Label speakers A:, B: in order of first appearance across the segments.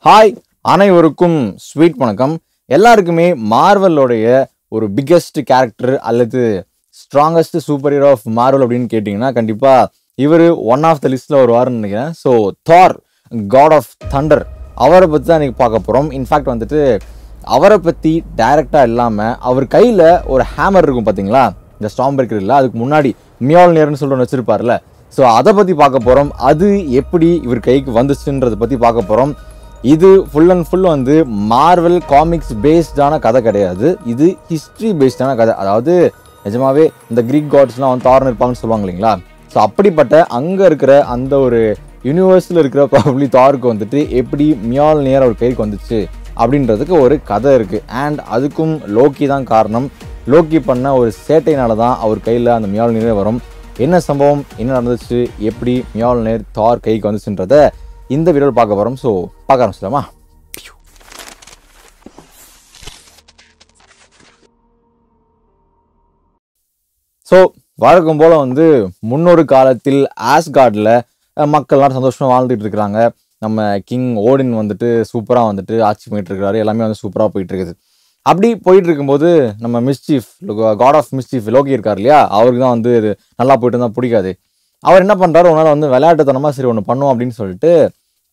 A: Hi அனைவருக்கும் sweet வணக்கம். எல்லாருக்குமே மார்வலோடைய ஒரு பிக்கெஸ்ட் கேரக்டர் அல்லது strongest superhero of Marvel அப்படின்னு கேட்டிங்கன்னா கண்டிப்பாக இவர் ஒன் ஆஃப் த லிஸ்ட்டில் வருவார்னு நினைக்கிறேன். ஸோ தார், காட் ஆஃப் தண்டர், அவரை பற்றி தான் இன்றைக்கி பார்க்க போகிறோம். இன்ஃபேக்ட் வந்துட்டு அவரை பற்றி டைரெக்டாக இல்லாமல் அவர் கையில் ஒரு ஹேமர் இருக்கும் பார்த்தீங்களா, இந்த ஸ்டாம் பிரேக்கர் இல்லை, அதுக்கு முன்னாடி மியால்னியர்னு சொல்லிட்டு வச்சுருப்பார்ல. ஸோ அதை பற்றி பார்க்க போகிறோம். அது எப்படி இவர் கைக்கு வந்துச்சுன்றதை பற்றி பார்க்க போகிறோம். இது ஃபுல் அண்ட் ஃபுல் வந்து மார்வல் காமிக்ஸ் பேஸ்டான கதை கிடையாது, இது ஹிஸ்ட்ரி பேஸ்டான கதை. அதாவது நிஜமாவே இந்த கிரீக் காட்ஸ்லாம் வந்து தார்னு இருப்பாங்கன்னு சொல்லுவாங்க இல்லைங்களா. ஸோ அப்படிப்பட்ட அங்கே இருக்கிற அந்த ஒரு யூனிவர்ஸில் இருக்கிற ப்ராபப்ளி தாருக்கு வந்துட்டு எப்படி மியால்னியர் அவர் கைக்கு வந்துச்சு அப்படின்றதுக்கு ஒரு கதை இருக்குது. அண்ட் அதுக்கும் லோக்கி தான் காரணம். லோக்கி பண்ண ஒரு சேட்டையினால தான் அவர் கையில் அந்த மியால்னியரே வரும். என்ன சம்பவம், என்ன நடந்துச்சு, எப்படி மியால்னியர் தார் கைக்கு வந்துச்சுன்றதை இந்த வீடியோவில் பார்க்க போகிறோம். ஸோ பார்க்க ஆரம்பிச்சிடலாமா? ஸோ வழக்கம் போல் வந்து முன்னொரு காலத்தில் ஆஸ்கார்டில் மக்கள்லாம் சந்தோஷமாக வாழ்ந்துட்டு இருக்கிறாங்க. நம்ம கிங் ஓடின் வந்துட்டு சூப்பராக வந்துட்டு ஆட்சி பண்ணிட்டு இருக்கிறாரு. எல்லாமே வந்து சூப்பராக போயிட்டு இருக்குது. அப்படி போயிட்டு இருக்கும்போது நம்ம mischief, god of mischief Loki இருக்கார் இல்லையா, அவருக்கு தான் வந்து இது நல்லா போயிட்டு இருந்தால் பிடிக்காது. அவர் என்ன பண்ணுறாரு, ஒரு நாள் வந்து விளையாட்டுத்தனமாக சரி ஒன்று பண்ணுவோம் அப்படின்னு சொல்லிட்டு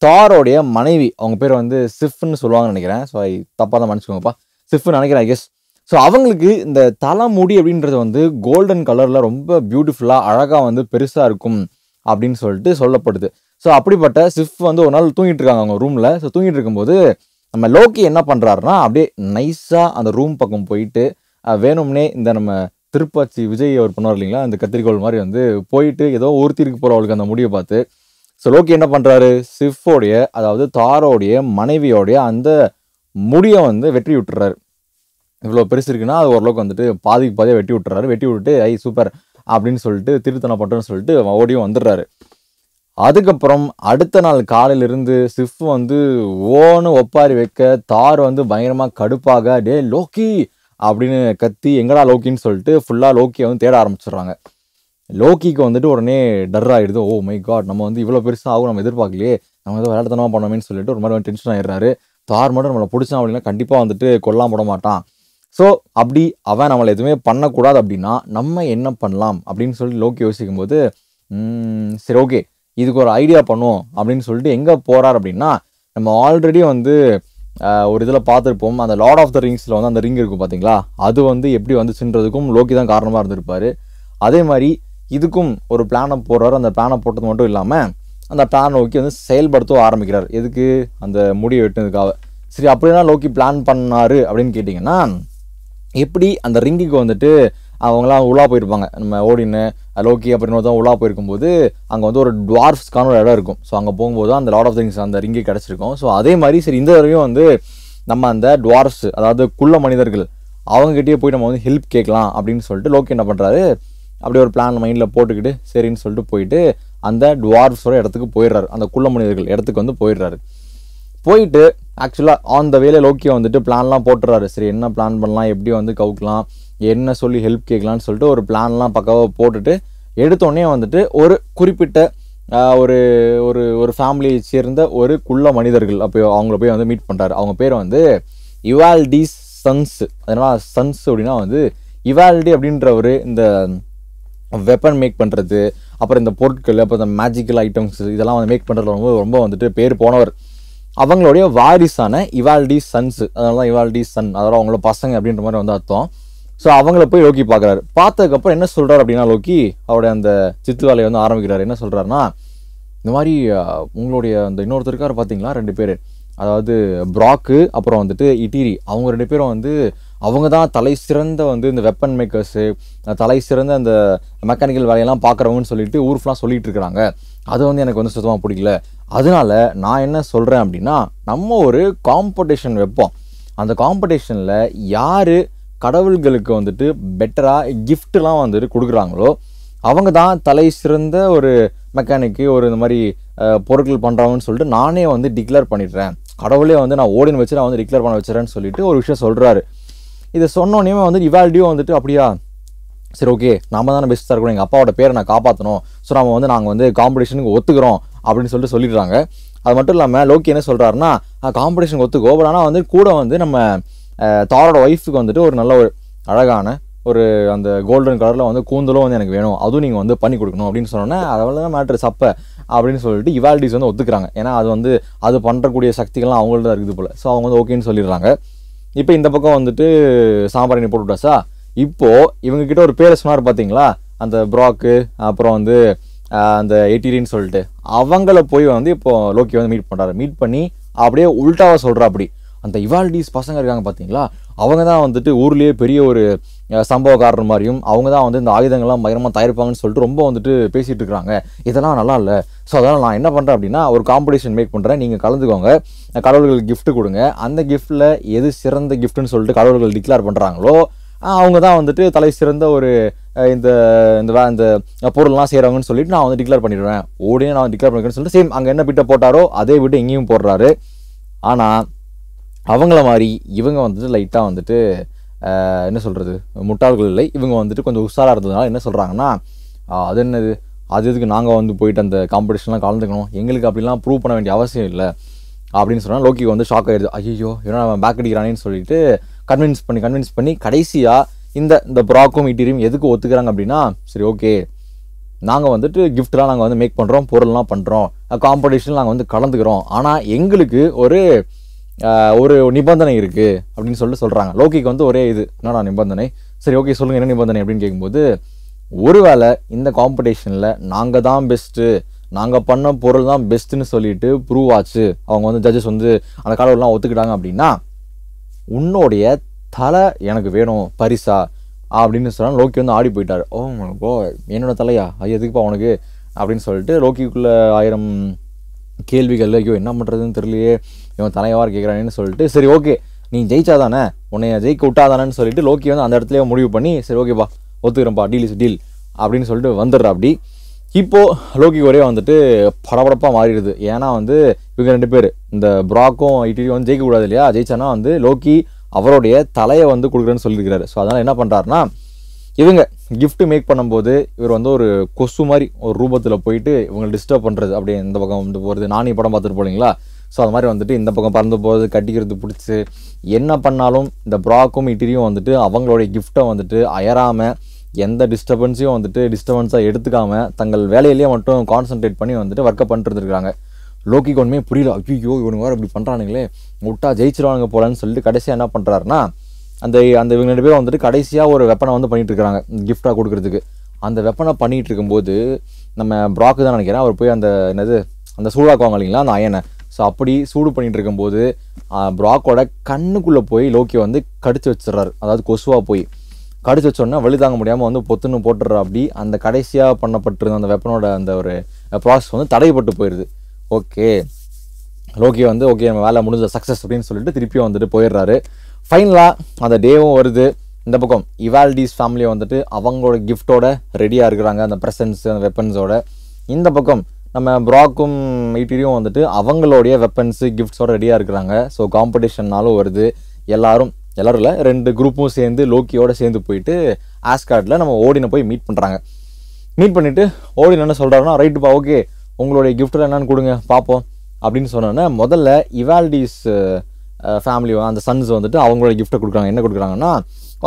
A: தாரோடைய மனைவி, அவங்க பேர் வந்து சிஃப்னு சொல்லுவாங்கன்னு நினைக்கிறேன். ஸோ தப்பாக தான் மன்னிச்சுக்கோங்கப்பா, சிஃப்னு நினைக்கிறேன் ஐ கெஸ். ஸோ அவங்களுக்கு இந்த தலைமுடி அப்படின்றது வந்து கோல்டன் கலரில் ரொம்ப பியூட்டிஃபுல்லாக அழகாக வந்து பெருசாக இருக்கும் அப்படின்னு சொல்லிட்டு சொல்லப்படுது. ஸோ அப்படிப்பட்ட சிஃப் வந்து ஒரு நாள் தூங்கிட்டு இருக்காங்க அவங்க ரூமில். ஸோ தூங்கிட்டு இருக்கும்போது நம்ம லோக்கி என்ன பண்ணுறாருன்னா அப்படியே நைஸாக அந்த ரூம் பக்கம் போயிட்டு வேணும்னே இந்த நம்ம திருப்பாச்சி விஜய் அவர் பண்ணுவார் இல்லைங்களா, இந்த கத்திரிக்கோள் மாதிரி வந்து போயிட்டு ஏதோ ஒருத்திருக்கு போகிறவளுக்கு அந்த முடியை பார்த்து ஸோ லோக்கி என்ன பண்ணுறாரு, சிஃபோடைய அதாவது தாரோடைய மனைவியோடைய அந்த முடியை வந்து வெட்டி விட்டுறாரு. இவ்வளோ பெருசு இருக்குன்னா அது ஓரளவுக்கு வந்துட்டு பாதியாக வெட்டி விட்டுறாரு. வெட்டி விட்டுட்டு ஐ சூப்பர் அப்படின்னு சொல்லிட்டு திருத்தனை பட்டோன்னு சொல்லிட்டு ஓடியும் வந்துடுறாரு. அதுக்கப்புறம் அடுத்த நாள் காலையிலிருந்து சிஃப் வந்து ஓன்னு ஒப்பாரி வைக்க தார் வந்து பயங்கரமாக கடுப்பாக டே லோக்கி அப்படின்னு கத்தி எங்கடா லோக்கின்னு சொல்லிட்டு ஃபுல்லாக லோக்கியை வந்து தேட ஆரம்பிச்சிடுறாங்க. லோக்கிக்கு வந்துட்டு உடனே டர் ஆகிடுது. ஓ மை காட், நம்ம வந்து இவ்வளோ பெருசாக ஆகும் நம்ம எதிர்பார்க்கலையே, நம்ம ஏதோ விளையாட்டுத்தனமாக பண்ணோமேன்னு சொல்லிட்டு ஒரு மாதிரி வந்து டென்ஷன் ஆகிடுறாரு. தார் மட்டும் நம்மளை பிடிச்சான் அப்படின்னா கண்டிப்பாக வந்துட்டு கொல்லாம போட மாட்டான். ஸோ அப்படி அவன் நம்மளை எதுவுமே பண்ணக்கூடாது அப்படின்னா நம்ம என்ன பண்ணலாம் அப்படின்னு சொல்லிட்டு லோக்கி யோசிக்கும் போது சரி ஓகே இதுக்கு ஒரு ஐடியா பண்ணுவோம் அப்படின்னு சொல்லிட்டு எங்கே போகிறார் அப்படின்னா, நம்ம ஆல்ரெடி வந்து ஒரு இதில் பார்த்துருப்போம், அந்த லார்ட் ஆஃப் த ரிங்ஸில் வந்து அந்த ரிங் இருக்கும் பார்த்தீங்களா, அது வந்து எப்படி வந்துச்சுன்றதுக்கும் லோக்கி தான் காரணமாக இருந்திருப்பார். அதே மாதிரி இதுக்கும் ஒரு பிளானை போடுறாரு. அந்த பிளானை போட்டது மட்டும் இல்லாமல் அந்த பிளானை நோக்கி வந்து செயல்படுத்த ஆரம்பிக்கிறார். எதுக்கு, அந்த முடியை வெட்டினதுக்காக. சரி அப்படின்னா லோக்கி பிளான் பண்ணார் அப்படின்னு கேட்டிங்கன்னா, எப்படி அந்த ரிங்குக்கு வந்துட்டு அவங்களாம் உள்ளா போயிருப்பாங்க, நம்ம ஓடின்னு லோக்கி அப்படின்னு தான் உள்ளா போயிருக்கும்போது அங்கே வந்து ஒரு டுவார்ஃப்ஸ்க்கான ஒரு இடம் இருக்கும். ஸோ அங்கே போகும்போது அந்த லார்ட் ஆஃப் த ரிங்ஸ் அந்த ரிங்கு கிடச்சிருக்கும். ஸோ அதே மாதிரி சரி இந்த தடவையும் வந்து நம்ம அந்த டுவார்ஃப்ஸ் அதாவது குள்ள மனிதர்கள் அவங்ககிட்டயே போய் நம்ம வந்து ஹெல்ப் கேட்கலாம் அப்படின்னு சொல்லிட்டு லோக்கி என்ன பண்ணுறாரு, அப்படி ஒரு பிளான் மைண்டில் போட்டுக்கிட்டு சரின்னு சொல்லிட்டு போயிட்டு அந்த டுவார்ஃப்ஸோட இடத்துக்கு போயிடுறாரு. அந்த குள்ள மனிதர்கள் இடத்துக்கு வந்து போயிடுறாரு. போயிட்டு ஆக்சுவலாக ஆன் த வேலை லோக்கியை வந்துட்டு பிளான்லாம் போட்டுறாரு. சரி என்ன பிளான் பண்ணலாம், எப்படி வந்து கவுக்கலாம், என்ன சொல்லி ஹெல்ப் கேட்கலான்னு சொல்லிட்டு ஒரு பிளான்லாம் பக்காவாக போட்டுட்டு எடுத்தோடனே வந்துட்டு ஒரு குறிப்பிட்ட ஒரு ஒரு ஒரு ஃபேமிலியை சேர்ந்த ஒரு குள்ள மனிதர்கள் அப்போ அவங்கள போய் வந்து மீட் பண்ணுறாரு. அவங்க பேர் வந்து இவால்டிஸ் சன்ஸ். அதனால் சன்ஸ் அப்படின்னா வந்து இவால்டி அப்படின்றவர் இந்த வெப்பன் மேக் பண்ணுறது, அப்புறம் இந்த பொருட்கள், அப்புறம் இந்த மேஜிக்கல் ஐட்டம்ஸ் இதெல்லாம் வந்து மேக் பண்ணுறதுல ரொம்ப ரொம்ப வந்துட்டு பேர் போனவர். அவங்களுடைய வாரிசான இவால்டி சன்ஸ், அதனால தான் இவால்டி சன், அதோட அவங்களோட பசங்க அப்படின்ற மாதிரி வந்து அர்த்தம். ஸோ அவங்கள போய் லோக்கி பார்க்குறாரு. பார்த்ததுக்கப்புறம் என்ன சொல்கிறார் அப்படின்னா லோக்கி அவருடைய அந்த சித்து வேலையை வந்து ஆரம்பிக்கிறார். என்ன சொல்கிறாருன்னா, இந்த மாதிரி உங்களுடைய அந்த இன்னொருத்தர் இருக்கார் பார்த்தீங்களா, 2 பேர், அதாவது ப்ராக்கு அப்புறம் வந்துட்டு இட்டீரி, அவங்க 2 பேரும் வந்து அவங்க தான் தலை சிறந்த வந்து இந்த வெப்பன் மேக்கர்ஸு, தலை சிறந்த அந்த மெக்கானிக்கல் வேலையெல்லாம் பார்க்குறவங்கன்னு சொல்லிட்டு ஊர் ஃபுல்லாக சொல்லிட்டு இருக்கிறாங்க. அது வந்து எனக்கு வந்து சுத்தமாக பிடிக்கல. அதனால நான் என்ன சொல்கிறேன் அப்படின்னா, நம்ம ஒரு காம்படிஷன் வைப்போம். அந்த காம்படிஷனில் யார் கடவுள்களுக்கு வந்துட்டு பெட்டராக கிஃப்ட்லாம் வந்துட்டு கொடுக்குறாங்களோ அவங்க தான் தலை சிறந்த ஒரு மெக்கானிக்கு, ஒரு இந்த மாதிரி பொருட்கள் பண்ணுறாங்கன்னு சொல்லிட்டு நானே வந்து டிக்ளேர் பண்ணிடுறேன். கடவுளே வந்து நான் ஓடின்னு வச்சு நான் வந்து டிக்ளேர் பண்ண வச்சுறேன்னு சொல்லிட்டு ஒரு விஷயம் சொல்கிறாரு. இதை சொன்னோன்னே வந்து இவால்டியும் வந்துட்டு அப்படியா சரி ஓகே நம்ம தானே பெஸ்ட்டாக இருக்கணும், எங்கள் அப்பாவோட பேரை நான் காப்பாற்றணும், ஸோ நாங்கள் வந்து காம்படிஷனுக்கு ஒத்துக்கிறோம் அப்படின்னு சொல்லிட்டு சொல்லிடுறாங்க. அது மட்டும் இல்லாமல் லோக்கி என்ன சொல்கிறாருன்னா காம்படிஷன் ஒத்துக்கோ, பட் ஆனால் வந்து கூட வந்து நம்ம தாரோட ஒய்ஃபுக்கு வந்துட்டு ஒரு நல்ல ஒரு அழகான ஒரு அந்த கோல்டன் கலரில் வந்து கூந்தலும் வந்து எனக்கு வேணும், அதுவும் நீங்கள் வந்து பண்ணி கொடுக்கணும் அப்படின்னு சொன்னோன்னே அதனால தான் மேட்ரு சப்பை அப்படின்னு சொல்லிட்டு இவால்டிஸ் வந்து ஒத்துக்கிறாங்க. ஏன்னா அது வந்து அது பண்ணுறக்கூடிய சக்திகள்லாம் அவங்கள்ட்ட தான் இருக்குது போல். ஸோ அவங்க வந்து ஓகேன்னு சொல்லிடுறாங்க. இப்போ இந்த பக்கம் வந்துட்டு சாம்பாரணி போட்டு விட்டாச்சா. இப்போது இவங்ககிட்ட ஒரு பேரை சொன்னார் பார்த்தீங்களா, அந்த ப்ராக்கு, அப்புறம் வந்து அந்த எயிட்டின்னு சொல்லிட்டு அவங்கள போய் வந்து இப்போ லோக்கி வந்து மீட் பண்ணுறாரு. மீட் பண்ணி அப்படியே உல்ட்டாவாக சொல்கிறா. அப்படி அந்த இவால்டிஸ் பசங்க இருக்காங்க பார்த்தீங்களா, அவங்க தான் வந்துட்டு ஊர்லேயே பெரிய ஒரு சம்பவக்காரர் மாதிரியும், அவங்க தான் வந்து இந்த ஆயுதங்கள்லாம் பயங்கரமாக தயாரிப்பாங்கன்னு சொல்லிட்டு ரொம்ப வந்துட்டு பேசிகிட்டு இருக்கிறாங்க. இதெல்லாம் நல்லா இல்லை. ஸோ அதனால் நான் என்ன பண்ணுறேன் அப்படின்னா ஒரு காம்படிஷன் மேக் பண்ணுறேன், நீங்கள் கலந்துக்கோங்க, கடவுள்களுக்கு கிஃப்ட் கொடுங்க, அந்த கிஃப்ட்டில் எது சிறந்த கிஃப்ட்டுன்னு சொல்லிட்டு கடவுள்கள் டிக்ளேர் பண்ணுறாங்களோ அவங்க தான் வந்துட்டு தலை சிறந்த ஒரு இந்த இந்த பொருள்லாம் செய்கிறவங்கன்னு சொல்லிட்டு நான் வந்து டிக்ளேர் பண்ணிடுவேன், ஓடியே நான் டிக்ளேர் பண்ணிக்கிறேன்னு சொல்லிட்டு சேம் அங்கே என்ன பிட்டை போட்டாரோ அதே விட்டு எங்கேயும் போடுறாரு. ஆனால் அவங்கள மாதிரி இவங்க வந்துட்டு லைட்டாக வந்துட்டு என்ன சொல்கிறது, முட்டாள்கள் இல்லை, இவங்க வந்துட்டு கொஞ்சம் உஷாராக இருந்ததுனால என்ன சொல்கிறாங்கன்னா, அது என்னது, அது எதுக்கு நாங்கள் வந்து போயிட்டு அந்த காம்படிஷன்லாம் கலந்துக்கணும், எங்களுக்கு அப்படிலாம் ப்ரூவ் பண்ண வேண்டிய அவசியம் இல்லை அப்படின்னு சொன்னால் லோக்கிக்கு வந்து ஷாக் ஆகிடுது. ஐயோ ஏன்னா அவன் பேக் அடிக்கிறானேன்னு சொல்லிட்டு கன்வின்ஸ் பண்ணி கடைசியாக இந்த ப்ராக்கும் இட்டீரியும் எதுக்கு ஒத்துக்கிறாங்க அப்படின்னா, சரி ஓகே நாங்கள் வந்துட்டு கிஃப்ட்லாம் நாங்கள் வந்து மேக் பண்ணுறோம், பொருள்லாம் பண்ணுறோம், காம்படிஷன் நாங்கள் வந்து கலந்துக்கிறோம், ஆனால் எங்களுக்கு ஒரு நிபந்தனை இருக்குது அப்படின்னு சொல்கிறாங்க. லோக்கிக்கு வந்து ஒரே இது என்னடா நிபந்தனை, சரி ஓகே சொல்லுங்கள் என்ன நிபந்தனை அப்படின்னு கேட்கும்போது, ஒருவேளை இந்த காம்படிஷனில் நாங்கள் தான் பெஸ்ட்டு, நாங்கள் பண்ண பொருள் தான் பெஸ்ட்டுன்னு சொல்லிட்டு ப்ரூவ் ஆச்சு, அவங்க வந்து ஜட்ஜஸ் வந்து அந்த கடவுள்லாம் ஒத்துக்கிட்டாங்க அப்படின்னா உன்னுடைய தலை எனக்கு வேணும் பரிசா அப்படின்னு சொன்னால் லோக்கி வந்து ஆடி போயிட்டார். ஓ என்னோட தலையா, எதுக்குப்பா உனக்கு அப்படின்னு சொல்லிட்டு லோக்கிக்குள்ளே 1000 கேள்விகள், ஐயோ என்ன பண்ணுறதுன்னு தெரியலையே, இவன் தலையவாறு கேட்குறானேன்னு சொல்லிட்டு சரி ஓகே நீ ஜெயிச்சாதானே, உன்னைய ஜெயிக்க விட்டாதானேன்னு சொல்லிட்டு லோக்கி வந்து அந்த இடத்துல முடிவு பண்ணி சரி ஓகேப்பா ஒத்துக்கிறேன்ப்பா, டீல் இஸ் டீல் அப்படின்னு சொல்லிட்டு வந்துடுறா. அப்படி இப்போது லோக்கி ஒரே வந்துட்டு படபடப்பாக மாறிடுது. ஏன்னா வந்து இவங்க 2 பேர் இந்த ப்ராக்கும் ஐடியும் வந்து ஜெயிக்கக்கூடாது இல்லையா, ஜெயிச்சானா வந்து லோக்கி அவருடைய தலையை வந்து கொடுக்குறேன்னு சொல்லியிருக்கிறாரு. ஸோ அதனால் என்ன பண்ணுறாருனா, இவங்க கிஃப்ட் மேக் பண்ணும்போது இவர் வந்து ஒரு கொசு மாதிரி ஒரு ரூபத்தில் போயிட்டு இவங்களை டிஸ்டர்ப் பண்ணுறது, அப்படியே இந்த பக்கம் வந்து போகிறது, நானே படம் பார்த்துட்டு போனீங்களா, ஸோ அது மாதிரி வந்துட்டு இந்த பக்கம் பறந்து போகிறது, கட்டிக்கிறது பிடிச்சி என்ன பண்ணாலும் இந்த ப்ராக்கும் இட்டிரியும் வந்துட்டு அவங்களுடைய கிஃப்ட்டை வந்துட்டு அயராமல் எந்த டிஸ்டர்பன்ஸாக எடுத்துக்காமல் தங்கள் வேலையிலேயே மட்டும் கான்சன்ட்ரேட் பண்ணி வந்துட்டு ஒர்க்கப் பண்ணிட்டு இருந்திருக்காங்க. லோக்கிக்கு ஒன்றுமே புரியல, ஐயோ இவனுங்க வேறு இப்படி பண்ணுறானுங்களே, விட்டா ஜெயிச்சிருவானுங்க போலன்னு சொல்லிட்டு கடைசியாக என்ன பண்ணுறாருன்னா, அந்த இவங்க 2 பேரும் வந்துட்டு கடைசியாக ஒரு வெப்பனை வந்து பண்ணிகிட்டு இருக்கிறாங்க கிஃப்டாக கொடுக்குறதுக்கு. அந்த வெப்பனை பண்ணிகிட்டு இருக்கும்போது நம்ம ப்ராக்கு தான் நினைக்கிறேன், அவர் போய் அந்த சூடாக்குவாங்க இல்லைங்களா அந்த அயனை, ஸோ அப்படி சூடு பண்ணிகிட்டு இருக்கும்போது ப்ராக்கோட கண்ணுக்குள்ளே போய் லோக்கி வந்து கடிச்சு வச்சிடறாரு. அதாவது கொசுவாக போய் கடிச்சு வச்சோன்னா வலி தாங்க முடியாமல் வந்து பொத்துன்னு போட்டுடுறா. அப்படி அந்த கடைசியாக பண்ணப்பட்டிருந்த அந்த வெப்பனோட அந்த ஒரு ப்ராசஸ் வந்து தடைப்பட்டு போயிடுது. ஓகே லோக்கி வந்து ஓகே நம்ம வேலை முடிஞ்ச சக்ஸஸ் அப்படின்னு சொல்லிட்டு திருப்பியும் வந்துட்டு போயிடுறாரு. ஃபைனலாக அந்த டேவும் வருது. இந்த பக்கம் இவால்டிஸ் ஃபேமிலியை வந்துட்டு அவங்களோட கிஃப்டோட ரெடியாக இருக்கிறாங்க, அந்த ப்ரெசன்ஸ் அந்த வெப்பன்ஸோட. இந்த பக்கம் நம்ம ப்ராக்கும் ஈட்டியும் வந்துட்டு அவங்களுடைய வெப்பன்ஸு கிஃப்ட்ஸோட ரெடியாக இருக்கிறாங்க. ஸோ காம்படிஷன்னாலும் வருது. எல்லாரும் இல்லை 2 குரூப்பும் சேர்ந்து லோக்கியோட சேர்ந்து போயிட்டு ஆஸ்கார்டில் நம்ம ஓடினை போய் மீட் பண்ணுறாங்க. மீட் பண்ணிவிட்டு ஓடின் என்ன சொல்கிறாருன்னா, ரைட்டுப்பா ஓகே உங்களுடைய கிஃப்ட்டில் என்னென்னு கொடுங்க பார்ப்போம் அப்படின்னு சொன்னோன்னே, முதல்ல இவால்டிஸ் ஃபேமிலி அந்த சன்ஸ் வந்துட்டு அவங்களோட கிஃப்ட்டை கொடுக்குறாங்க. என்ன கொடுக்குறாங்கன்னா,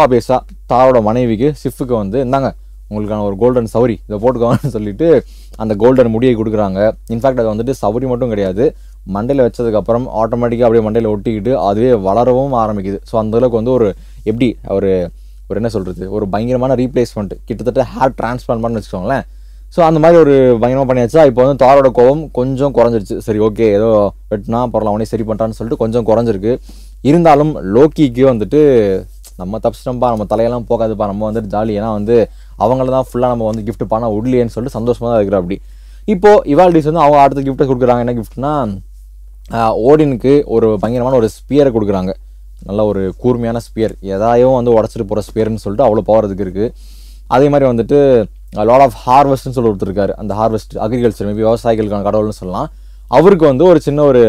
A: ஆப்வியஸாக தாரோட மனைவிக்கு சிஃபுக்கு வந்து இந்தாங்க உங்களுக்கான ஒரு கோல்டன் சவுரி இதை போட்டுக்கோங்கன்னு சொல்லிட்டு அந்த கோல்டன் முடியை கொடுக்குறாங்க. இன்ஃபேக்ட் அது வந்துட்டு சவுரி மட்டும் கிடையாது, மண்டையில் வச்சதுக்கப்புறம் ஆட்டோமேட்டிக்காக அப்படியே மண்டையில் ஒட்டிக்கிட்டு அதுவே வளரவும் ஆரம்பிக்குது. ஸோ அந்தளவுக்கு வந்து ஒரு என்ன சொல்கிறது, ஒரு பயங்கரமான ரீப்ளேஸ்மெண்ட், கிட்டத்தட்ட ஹேர் டிரான்ஸ்பிளான்ட் பண்ணி வச்சுக்கோங்களேன். ஸோ அந்த மாதிரி ஒரு பயங்கரமாக பண்ணியாச்சா. இப்போ வந்து தாரோட கோவம் கொஞ்சம் குறைஞ்சிருச்சு. சரி ஓகே ஏதோ வெட்டினா பரவாயில்ல அவனே சரி பண்ணுறான்னு சொல்லிட்டு கொஞ்சம் குறைஞ்சிருக்கு. இருந்தாலும் லோக்கிக்கு வந்துட்டு நம்ம தப்பிச்சிட்டோம்ப்பா, நம்ம தலையெல்லாம் போகாதுப்பா, நம்ம வந்துட்டு ஜாலி, ஏன்னா வந்து அவங்கள தான் ஃபுல்லாக நம்ம வந்து கிஃப்ட் பண்ண விடலையேன்னு சொல்லிட்டு சந்தோஷமாக தான் இருக்கிற. அப்படி இப்போது இவால்டிஸ் வந்து அவங்க அடுத்த கிஃப்ட்டை கொடுக்குறாங்க. என்ன கிஃப்ட்னா, ஓடினுக்கு ஒரு பயங்கரமான ஒரு ஸ்பியரை கொடுக்குறாங்க. நல்ல ஒரு கூர்மையான ஸ்பியர், எதாயும் வந்து உடச்சிட்டு போகிற ஸ்பியர்னு சொல்லிட்டு அவ்வளோ பவர் அதுக்கு இருக்குது. அதே மாதிரி வந்துட்டு லார்ட் ஆஃப் ஹார்வெஸ்ட்னு சொல்லி ஒருத்தர் இருக்காரு. அந்த ஹார்வெஸ்ட் அக்ரிகல்ச்சர் மேபி விவசாயிகளுக்கான கடவுள்னு சொல்லலாம். அவருக்கு வந்து ஒரு சின்ன ஒரு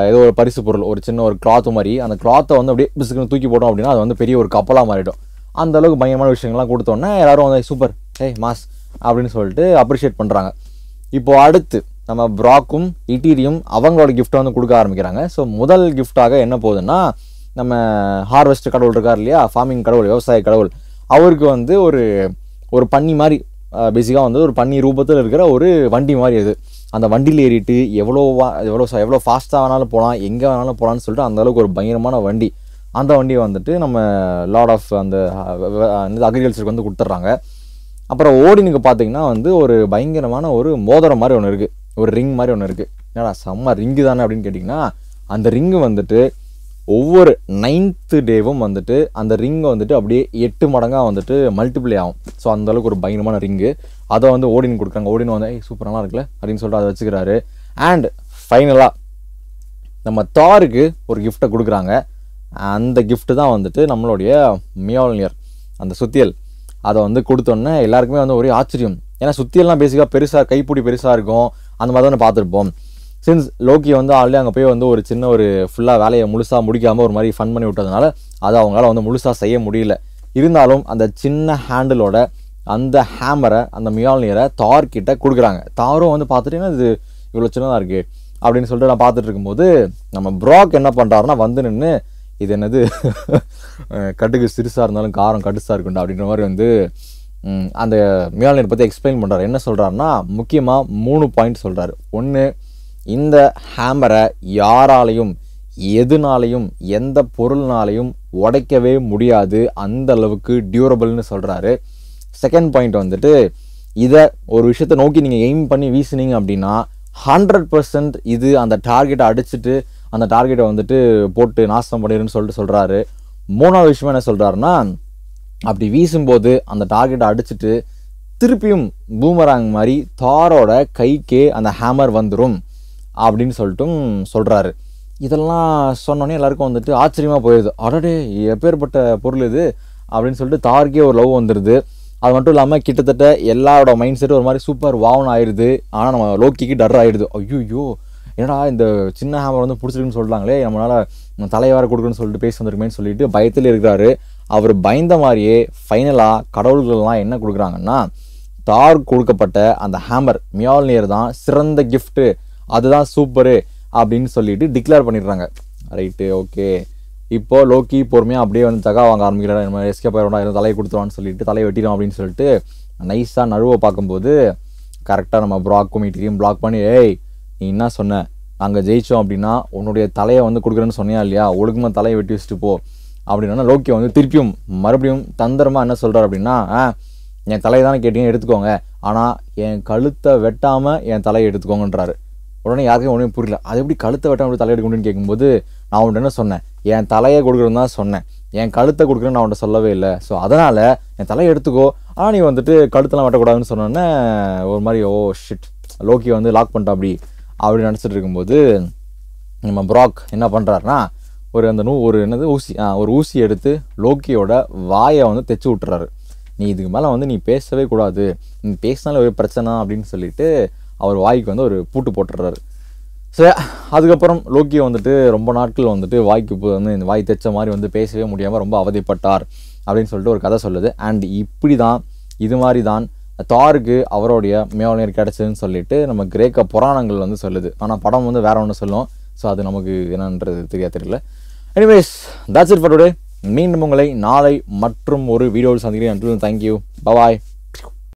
A: ஏதோ ஒரு பரிசு பொருள், ஒரு சின்ன ஒரு கிளாத் மாதிரி, அந்த கிளாத்தை வந்து அப்படியே பிசுக்குன்னு தூக்கி போட்டோம் அப்படின்னா அது வந்து பெரிய ஒரு கப்பலாக மாறிடும். அந்த அளவுக்கு பயங்கரமான விஷயங்கள்லாம் கொடுத்தோன்னே எல்லாரும் வந்து சூப்பர் மாஸ் அப்படின்னு சொல்லிட்டு அப்ரிஷியேட் பண்ணுறாங்க. இப்போது அடுத்து நம்ம ப்ராக்கும் இட்டீரியும் அவங்களோட கிஃப்ட்டை வந்து கொடுக்க ஆரம்பிக்கிறாங்க. ஸோ முதல் கிஃப்டாக என்ன போகுதுன்னா, நம்ம ஹார்வெஸ்ட் கடவுள் இருக்கார் இல்லையா, ஃபார்மிங் கடவுள், விவசாய கடவுள், அவருக்கு வந்து ஒரு பன்னி மாதிரி, பேசிக்காக வந்து ஒரு பன்னி ரூபத்தில் இருக்கிற ஒரு வண்டி மாதிரி அது. அந்த வண்டியில் ஏறிட்டு எவ்வளோ ஃபாஸ்ட்டாக வேணாலும் போகலாம், எங்கே வேணாலும் போகலான்னு சொல்லிட்டு அந்தளவுக்கு ஒரு பயங்கரமான வண்டி. அந்த வண்டியை வந்துட்டு நம்ம லார்ட் ஆஃப் அந்த அக்ரிகல்ச்சருக்கு வந்து கொடுத்துட்றாங்க. அப்புறம் ஓடினுக்கு பார்த்தீங்கன்னா வந்து ஒரு பயங்கரமான ஒரு மோதிரம் மாதிரி ஒன்று இருக்குது, ஒரு ரிங் மாதிரி ஒன்று இருக்குது. ஏன்னா செம்ம ரிங்கு தானே அப்படின்னு கேட்டிங்கன்னா, அந்த ரிங்கு வந்துட்டு ஒவ்வொரு 9th டேவும் வந்துட்டு அந்த ரிங்கை வந்துட்டு அப்படியே 8 மடங்காக வந்துட்டு மல்டிப்ளை ஆகும். ஸோ அந்தளவுக்கு ஒரு பயங்கரமான ரிங்கு. அதை வந்து ஓடின் கொடுக்குறாங்க. ஓடின் வந்து சூப்பர் நல்லா இருக்குல்ல அப்படின்னு சொல்லிட்டு அதை வச்சுக்கிறாரு. அண்ட் ஃபைனலாக நம்ம தாருக்கு ஒரு கிஃப்ட்டை கொடுக்குறாங்க. அந்த கிஃப்ட்டு தான் வந்துட்டு நம்மளுடைய மியால்னியர், அந்த சுத்தியல். அதை வந்து கொடுத்தோன்னே எல்லாருக்குமே வந்து ஒரே ஆச்சரியம். ஏன்னா சுத்தியல்லாம் பேசிக்காக பெருசாக, கைப்பிடி பெருசாக இருக்கும், அந்த மாதிரி தானே பார்த்துருப்போம். சின்ஸ் லோக்கி வந்து ஆல்ரெடி அங்கே போய் வந்து ஒரு சின்ன ஒரு ஃபுல்லாக வேலையை முழுசாக முடிக்காமல் ஒரு மாதிரி ஃபன் பண்ணி விட்டதுனால அதை அவங்களால வந்து முழுசாக செய்ய முடியல. இருந்தாலும் அந்த சின்ன ஹேண்டிலோட அந்த ஹேமரை, அந்த மியால்னியரை தார்கிட்ட கொடுக்குறாங்க. தாரும் வந்து பார்த்துட்டு இது இவ்வளோ சின்னதாக இருக்குது அப்படின்னு சொல்லிட்டு நான் பார்த்துட்டு இருக்கும்போது, நம்ம ப்ராக் என்ன பண்ணுறாருன்னா வந்து நின்று, இது என்னது கட்டுக்கு சிறுசாக இருந்தாலும் காரம் கடுசாக இருக்குண்டா அப்படின்ற மாதிரி வந்து அந்த மியால்னியர் பற்றி எக்ஸ்பிளைன் பண்ணுறாரு. என்ன சொல்கிறாருன்னா, முக்கியமாக 3 பாயிண்ட் சொல்கிறாரு. ஒன்று, இந்த ஹேமரை யாராலையும் எதுனாலையும் எந்த பொருள்னாலையும் உடைக்கவே முடியாது, அந்த அளவுக்கு டியூரபிள்னு சொல்கிறாரு. செகண்ட் பாயிண்ட் வந்துட்டு, இதை ஒரு விஷயத்தை நோக்கி நீங்கள் எய்ம் பண்ணி வீசுனீங்க அப்படின்னா 100% இது அந்த டார்கெட்டை அடிச்சுட்டு அந்த டார்கெட்டை வந்துட்டு போட்டு நாசம் பண்ணிடுன்னு சொல்லிட்டு சொல்கிறாரு. மூணாவது விஷயம் என்ன சொல்கிறாருன்னா, அப்படி வீசும்போது அந்த டார்கெட்டை அடிச்சுட்டு திருப்பியும் பூமராங் மாதிரி தாரோட கைக்கே அந்த ஹேமர் வந்துடும் அப்படின்னு சொல்லிட்டும் சொல்கிறாரு. இதெல்லாம் சொன்னோன்னே எல்லாருக்கும் வந்துட்டு ஆச்சரியமாக போயிடுது. அடடே எப்பேற்பட்ட பொருள் இது அப்படின்னு சொல்லிட்டு தாருக்கே ஒரு லவ் வந்துடுது. அது மட்டும் இல்லாமல் கிட்டத்தட்ட எல்லாரோட மைண்ட் செட்டும் ஒரு மாதிரி சூப்பர் வாவ்னு ஆயிடுது. ஆனால் நம்ம லோக்கிக்கு டர் ஆகிடுது. ஐயோ என்னடா இந்த சின்ன ஹேமர் வந்து பிடிச்சிருக்குன்னு சொல்கிறாங்களே, நம்மளால் தலைவார கொடுக்குன்னு சொல்லிட்டு பேசி வந்திருக்குமேன்னு சொல்லிட்டு பயத்தில் இருக்கிறாரு. அவர் பயந்த மாதிரியே ஃபைனலாக கடவுள்கள்லாம் என்ன கொடுக்குறாங்கன்னா, தார் கொடுக்கப்பட்ட அந்த ஹேமர் மியால்னியர் தான் சிறந்த கிஃப்ட்டு, அதுதான் சூப்பரு அப்படின்னு சொல்லிட்டு டிக்ளேர் பண்ணிடுறாங்க. Right, okay. இப்போது லோக்கி பொறுமையாக அப்படியே வந்து தகா வாங்க ஆரம்பிக்கிறாரு. நம்ம எஸ்கேப் ஆகிடும்டா, எதுவும் தலையை கொடுத்துருவான்னு சொல்லிட்டு தலையை வெட்டிடும் அப்படின்னு சொல்லிட்டு நைஸாக நழுவை பார்க்கும்போது கரெக்டாக நம்ம ப்ராக்கும் இட்டீரியும் பிளாக் பண்ணி, ஏய் நீ என்ன சொன்ன, நாங்கள் ஜெயித்தோம் அப்படின்னா உன்னுடைய தலையை வந்து கொடுக்குறேன்னு சொன்னியா இல்லையா, ஒழுக்கமாக தலையை வெட்டி வச்சுட்டு போ அப்படின்னா லோக்கி வந்து திருப்பியும் மறுபடியும் தந்திரமாக என்ன சொல்கிறார் அப்படின்னா, என் தலையை தானே கேட்டீங்க எடுத்துக்கோங்க, ஆனால் என் கழுத்தை வெட்டாமல் என் தலையை எடுத்துக்கோங்கன்றாரு. உடனே யாருக்கும் ஒன்றும் புரியல. அது எப்படி கழுத்தை வெட்டாமல் தலையை எடுக்கணும்னு கேட்கும்போது, நான் உன்ட்ட என்ன சொன்னேன், என் தலையை கொடுக்குறேன்னு தான் சொன்னேன், என் கழுத்தை கொடுக்குறேன்னு நான் உன்ட்ட சொல்லவே இல்லை. ஸோ அதனால் என் தலையை எடுத்துக்கோ, ஆனால் நீ வந்துட்டு கழுத்தெல்லாம் வெட்டக்கூடாதுன்னு சொன்னோன்னே ஒரு மாதிரி ஓ ஷிட், லோக்கி வந்து லாக் பண்ணிட்டா அப்படி நினச்சிட்டு இருக்கும்போது நம்ம ப்ராக் என்ன பண்ணுறாருனா, ஒரு ஊசி எடுத்து லோக்கியோட வாயை வந்து தைச்சி விட்டுறாரு. நீ இதுக்கு மேலே வந்து நீ பேசவே கூடாது, நீ பேசினாலே ஒரு பிரச்சனை அப்படின்னு சொல்லிட்டு அவர் வாய்க்கு வந்து ஒரு பூட்டு போட்டுடுறாரு. சரி, அதுக்கப்புறம் லோக்கியை வந்துட்டு ரொம்ப நாட்கள் வந்துட்டு வாய்க்கு வந்து இந்த வாய் தைச்ச மாதிரி வந்து பேசவே முடியாமல் ரொம்ப அவதிப்பட்டார் அப்படின்னு சொல்லிட்டு ஒரு கதை சொல்லுது. அண்ட் இப்படி தான், இது மாதிரி தான் தாருக்கு அவருடைய மியால்னியர் கிடச்சதுன்னு சொல்லிட்டு நம்ம கிரேக்க புராணங்கள் வந்து சொல்லுது. ஆனால் படம் வந்து வேற ஒன்று சொல்லும். ஸோ அது நமக்கு என்னன்றது தெரியல. Anyways, that's it for today. மீண்டும் உங்களை நாளை மற்றும் ஒரு வீடியோவில் சந்திக்கிறேன். தேங்க்யூ, பாய்.